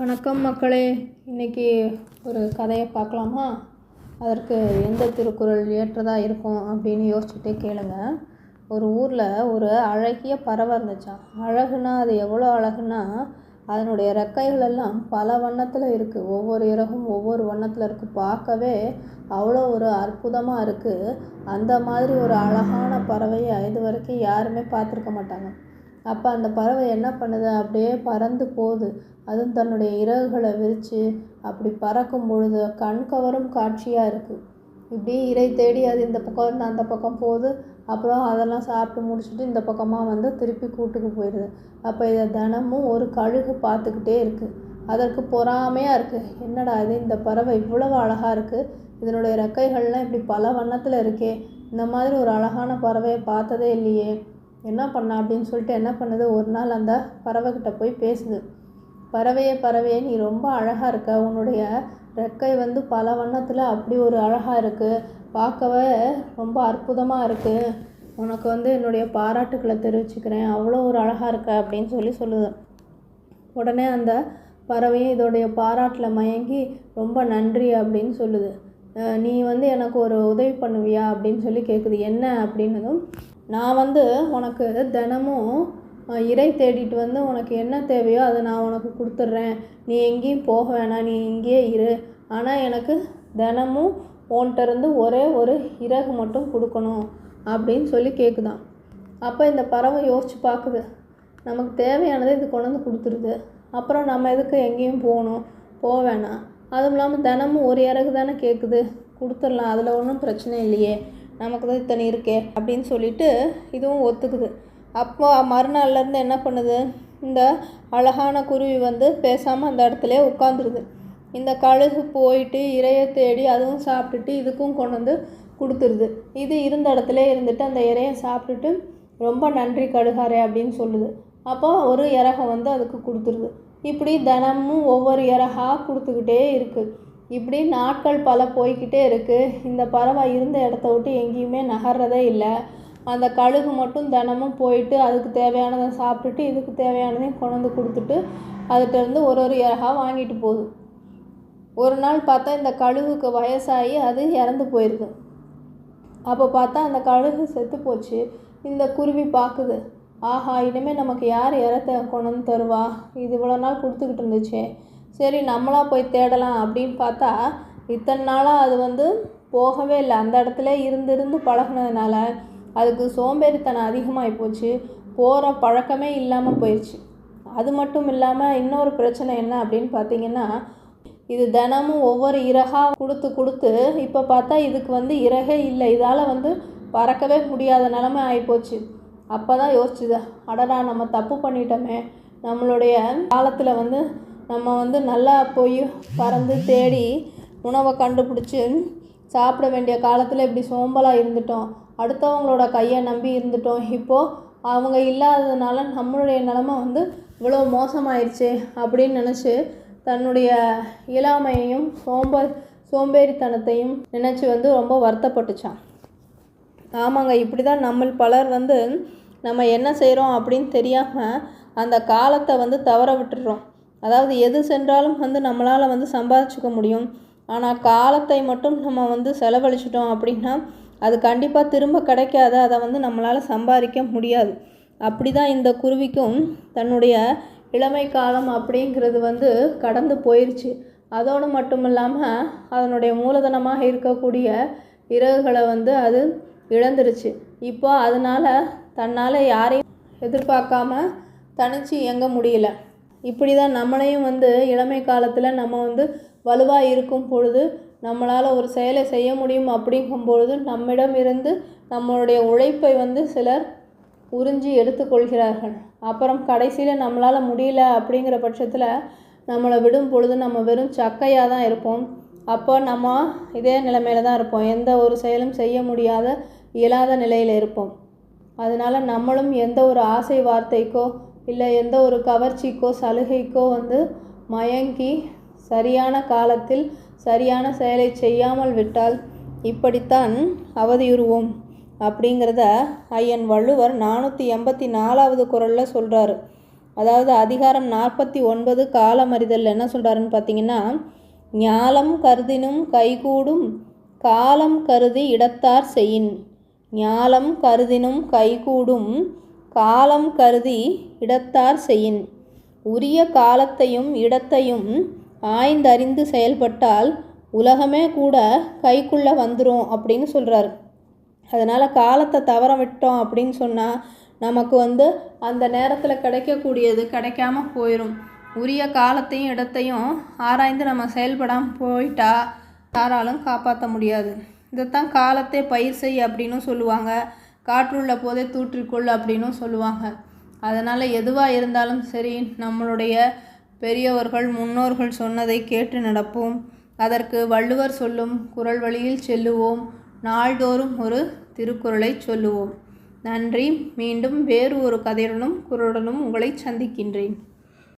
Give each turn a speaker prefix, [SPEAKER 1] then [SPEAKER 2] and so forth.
[SPEAKER 1] வணக்கம் மக்களே. இன்றைக்கி ஒரு கதையை பார்க்கலாமா? அதற்கு எந்த திருக்குறள் ஏற்றதாக இருக்கும் அப்படின்னு யோசிச்சுட்டே கேளுங்க. ஒரு ஊரில் ஒரு அழகிய பறவை இருந்துச்சான். அழகுனா அது எவ்வளோ அழகுனா, அதனுடைய ரெக்கைகள் எல்லாம் பல வண்ணத்தில் இருக்குது. ஒவ்வொரு இறகும் ஒவ்வொரு வண்ணத்தில் இருக்குது. பார்க்கவே அவ்வளோ ஒரு அற்புதமாக இருக்குது. அந்த மாதிரி ஒரு அழகான பறவையை இது வரைக்கும் யாருமே பார்த்துருக்க மாட்டாங்க. அப்போ அந்த பறவை என்ன பண்ணுது, அப்படியே பறந்து போகுது. அதுவும் தன்னுடைய இறகுகளை விரித்து அப்படி பறக்கும் பொழுது கண்கவரும் காட்சியாக இருக்குது. இப்படி இரை தேடி அது இந்த பக்கம் இருந்து அந்த பக்கம் போகுது. அப்புறம் அதெல்லாம் சாப்பிட்டு முடிச்சுட்டு இந்த பக்கமாக வந்து திருப்பி கூட்டுக்கு போயிடுது. அப்போ இதை தினமும் ஒரு கழுகு பார்த்துக்கிட்டே இருக்குது. அதற்கு பொறாமையாக இருக்குது. என்னடா இது, இந்த பறவை இவ்வளவு அழகாக இருக்குது, இதனுடைய ரெக்கைகள்லாம் இப்படி பல வண்ணத்தில் இருக்கே, இந்த மாதிரி ஒரு அழகான பறவையை பார்த்ததே இல்லையே, என்ன பண்ண அப்படின்னு சொல்லிட்டு என்ன பண்ணுது, ஒரு நாள் அந்த பறவைக்கிட்ட போய் பேசுது. பறவையே நீ ரொம்ப அழகாக இருக்க, உன்னுடைய ரெக்கை வந்து பல வண்ணத்தில் அப்படி ஒரு அழகாக இருக்குது, பார்க்கவே ரொம்ப அற்புதமாக இருக்குது, உனக்கு வந்து என்னுடைய பாராட்டுக்களை தெரிவிச்சுக்கிறேன், அவ்வளோ ஒரு அழகாக இருக்க அப்படின்னு சொல்லுது. உடனே அந்த பறவையும் இதோடைய பாராட்டில் மயங்கி ரொம்ப நன்றி அப்படின்னு சொல்லுது. நீ வந்து எனக்கு ஒரு உதவி பண்ணுவியா அப்படின்னு சொல்லி கேட்குது. என்ன அப்படின்னதும், நான் வந்து உனக்கு தினமும் இறை தேடிட்டு வந்து உனக்கு என்ன தேவையோ அதை நான் உனக்கு கொடுத்துட்றேன், நீ எங்கேயும் போக வேணாம், நீ இங்கேயே இரு, ஆனால் எனக்கு தினமும் உன்கிட்டருந்து ஒரே ஒரு இறகு மட்டும் கொடுக்கணும் அப்படின்னு சொல்லி கேட்குதான். அப்போ இந்த பறவை யோசித்து பார்க்குது. நமக்கு தேவையானதை இது கொண்டு வந்து கொடுத்துருது, அப்புறம் நம்ம எதுக்கு எங்கேயும் போக வேணாம், அதுவும் இல்லாமல் தினமும் ஒரு இறகு தானே கேட்குது, கொடுத்துடலாம், அதில் ஒன்றும் பிரச்சனை இல்லையே, நமக்கு தான் இத்தனை இருக்கே அப்படின்னு சொல்லிட்டு இதுவும் ஒத்துக்குது. அப்போ மறுநாள்லேருந்து என்ன பண்ணுது, இந்த அழகான குருவி வந்து பேசாமல் அந்த இடத்துல உட்காந்துருது. இந்த கழுகு போயிட்டு இரையை தேடி அதுவும் சாப்பிட்டுட்டு இதுக்கும் கொண்டு வந்து கொடுத்துருது. இது இருந்த இடத்துல இருந்துட்டு அந்த இரையை சாப்பிட்டுட்டு ரொம்ப நன்றி கழுகாரே அப்படின்னு சொல்லுது. அப்போ ஒரு இறகை வந்து அதுக்கு கொடுத்துருது. இப்படி தினமும் ஒவ்வொரு இறகாக கொடுத்துக்கிட்டே இருக்குது. இப்படி நாட்கள் பல போய்கிட்டே இருக்குது. இந்த பறவை இருந்த இடத்த விட்டு எங்கேயுமே நகர்றதே இல்லை. அந்த கழுகு மட்டும் தினமும் போயிட்டு அதுக்கு தேவையானதை சாப்பிட்டுட்டு இதுக்கு தேவையானதையும் கொண்டு வந்து கொடுத்துட்டு அதுகிட்டருந்து ஒரு இறகாக வாங்கிட்டு போகுது. ஒரு நாள் பார்த்தா இந்த கழுகுக்கு வயசாகி அது இறந்து போயிடுது. அப்போ பார்த்தா அந்த கழுகு செத்து போச்சு. இந்த குருவி பார்க்குது, ஆஹா, இனிமேல் நமக்கு யார் இறத்த கொண்டு வந்து தருவா, இது இவ்வளோ நாள் கொடுத்துக்கிட்டு இருந்துச்சே, சரி நம்மளாக போய் தேடலாம் அப்படின்னு பார்த்தா இத்தனை நாளாக அது வந்து போகவே இல்லை. அந்த இடத்துல இருந்து பழகினதுனால அதுக்கு சோம்பேறித்தனம் அதிகமாகி போச்சு, போகிற பழக்கமே இல்லாமல் போயிடுச்சு. அது மட்டும் இல்லாமல் இன்னொரு பிரச்சனை என்ன அப்படின்னு பார்த்தீங்கன்னா, இது தினமும் ஒவ்வொரு இறகாக கொடுத்து இப்போ பார்த்தா இதுக்கு வந்து இறகே இல்லை, இதால் வந்து பறக்கவே முடியாத நிலமை ஆகிப்போச்சு. அப்போ தான் யோசிச்சுது, அடடா நம்ம தப்பு பண்ணிட்டோமே, நம்மளுடைய காலத்தில் வந்து நம்ம வந்து நல்லா போய் பறந்து தேடி உணவை கண்டுபிடிச்சி சாப்பிட வேண்டிய காலத்தில் இப்படி சோம்பலாக இருந்துட்டோம், அடுத்தவங்களோட கையை நம்பி இருந்துட்டோம், இப்போது அவங்க இல்லாததுனால நம்மளுடைய நிலமை வந்து இவ்வளோ மோசமாயிடுச்சு அப்படின்னு நினச்சி தன்னுடைய இயலாமையையும் சோம்பேறித்தனத்தையும் நினச்சி வந்து ரொம்ப வருத்தப்பட்டுச்சான். ஆமாங்க, இப்படி தான் நம்ம பலர் வந்து நம்ம என்ன செய்கிறோம் அப்படின்னு தெரியாமல் அந்த காலத்தை வந்து தவற விட்டுடுறோம். அதாவது எது சென்றாலும் வந்து நம்மளால் வந்து சம்பாதிச்சுக்க முடியும், ஆனால் காலத்தை மட்டும் நம்ம வந்து செலவழிச்சிட்டோம் அப்படின்னா அது கண்டிப்பாக திரும்ப கிடைக்காது, அதை வந்து நம்மளால் சம்பாதிக்க முடியாது. அப்படி தான் இந்த குருவிக்கும் தன்னுடைய இளமை காலம் அப்படிங்கிறது வந்து கடந்து போயிடுச்சு. அதோடு மட்டும் இல்லாமல் அதனுடைய மூலதனமாக இருக்கக்கூடிய இறகுகளை வந்து அது இழந்துருச்சு. இப்போ அதனால் தன்னால் யாரையும் எதிர்பார்க்காம தனித்து இயங்க முடியல. இப்படி தான் நம்மளையும் வந்து இளமை காலத்தில் நம்ம வந்து வலுவாக இருக்கும் பொழுது நம்மளால் ஒரு செயலை செய்ய முடியும் அப்படிங்கும் பொழுது நம்மிடம் இருந்து நம்மளுடைய உழைப்பை வந்து சிலர் உறிஞ்சி எடுத்துக்கொள்கிறார்கள். அப்புறம் கடைசியில் நம்மளால் முடியல அப்படிங்கிற பட்சத்தில் நம்மளை விடும் பொழுது நம்ம வெறும் சக்கையாக தான் இருப்போம். அப்போ நம்ம இதே நிலைமையில் தான் இருப்போம், எந்த ஒரு செயலும் செய்ய முடியாத இயலாத நிலையில் இருப்போம். அதனால் நம்மளும் எந்த ஒரு ஆசை வார்த்தைக்கோ இல்லை எந்த ஒரு கவர்ச்சிக்கோ சலுகைக்கோ வந்து மயங்கி சரியான காலத்தில் சரியான செயலை செய்யாமல் விட்டால் இப்படித்தான் அவதியுறுவோம் அப்படிங்கிறத ஐயன் வள்ளுவர் 484வது குறளில் சொல்கிறாரு. அதாவது அதிகாரம் 49 காலமறிதல் என்ன சொல்கிறாருன்னு பார்த்தீங்கன்னா, ஞாலம் கருதினும் கைகூடும் காலம் கருதி இடத்தார் செய்யின். ஞாலம் கருதினும் கைகூடும் காலம் கருதி இடத்தார் செய்யின். உரிய காலத்தையும் இடத்தையும் ஆய்ந்தறிந்து செயல்பட்டால் உலகமே கூட கைக்குள்ளே வந்துடும் அப்படின்னு சொல்கிறாரு. அதனால் காலத்தை தவற விட்டோம் அப்படின்னு சொன்னால் நமக்கு அந்த நேரத்தில் கிடைக்கக்கூடியது கிடைக்காம போயிடும். உரிய காலத்தையும் இடத்தையும் ஆராய்ந்து நம்ம செயல்படாமல் போயிட்டா யாராலும் காப்பாற்ற முடியாது. இதைத்தான் காலத்தை பயிர் செய் அப்படின்னு சொல்லுவாங்க. காற்றுள்ள போதே தூற்றிக்கொள் அப்படின்னும் சொல்லுவாங்க. அதனால் எதுவாக இருந்தாலும் சரி, நம்மளுடைய பெரியவர்கள் முன்னோர்கள் சொன்னதை கேட்டு நடப்போம். அதற்கு வள்ளுவர் சொல்லும் குறள் வழியில் செல்லுவோம். நாள்தோறும் ஒரு திருக்குறளை சொல்லுவோம். நன்றி. மீண்டும் வேறு ஒரு கதையுடனும் குறளுடனும் உங்களை சந்திக்கின்றேன்.